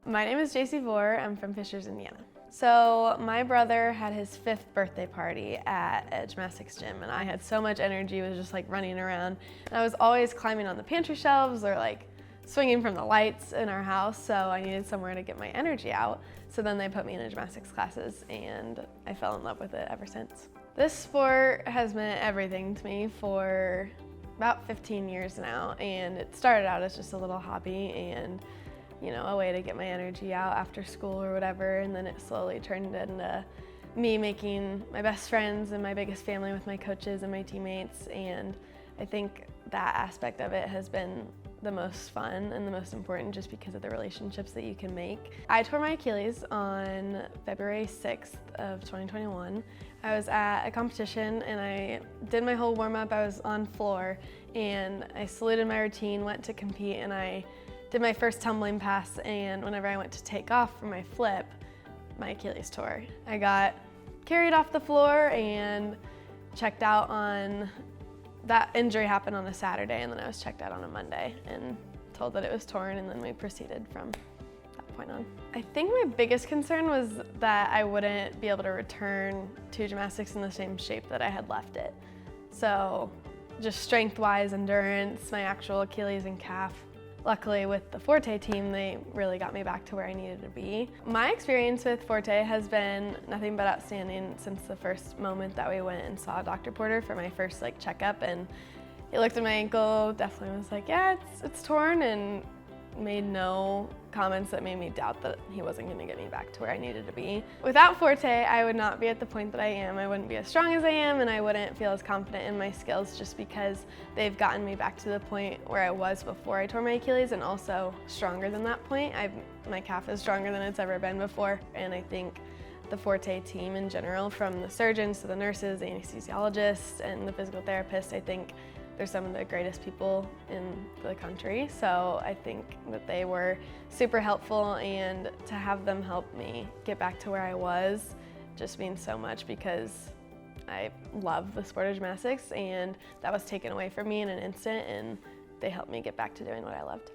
My name is Jacey Vore. I'm from Fishers, Indiana. So my brother had his 5th birthday party at Edge Gymnastics gym, and I had so much energy, was just like running around. And I was always climbing on the pantry shelves or like swinging from the lights in our house, so I needed somewhere to get my energy out. So then they put me in gymnastics classes, and I fell in love with it ever since. This sport has meant everything to me for about 15 years now, and it started out as just a little hobby and a way to get my energy out after school or whatever, and then it slowly turned into me making my best friends and my biggest family with my coaches and my teammates, and I think that aspect of it has been the most fun and the most important just because of the relationships that you can make. I tore my Achilles on February 6th of 2021. I was at a competition and I did my whole warm-up. I was on floor and I saluted my routine, went to compete, and I did my first tumbling pass, and whenever I went to take off for my flip, my Achilles tore. I got carried off the floor and checked out on, that injury happened on a Saturday, and then I was checked out on a Monday and told that it was torn, and then we proceeded from that point on. I think my biggest concern was that I wouldn't be able to return to gymnastics in the same shape that I had left it. So just strength-wise, endurance, my actual Achilles and calf. Luckily with the Forté team, they really got me back to where I needed to be. My experience with Forté has been nothing but outstanding since the first moment that we went and saw Dr. Porter for my first checkup, and he looked at my ankle, definitely was like, yeah, it's torn, and made no comments that made me doubt that he wasn't going to get me back to where I needed to be. Without Forté, I would not be at the point that I am. I wouldn't be as strong as I am, and I wouldn't feel as confident in my skills just because they've gotten me back to the point where I was before I tore my Achilles, and also stronger than that point. My calf is stronger than it's ever been before, and I think the Forté team in general, from the surgeons to the nurses, the anesthesiologists, and the physical therapists, I think they're some of the greatest people in the country. So I think that they were super helpful, and to have them help me get back to where I was just means so much because I love the sport of gymnastics, and that was taken away from me in an instant, and they helped me get back to doing what I loved.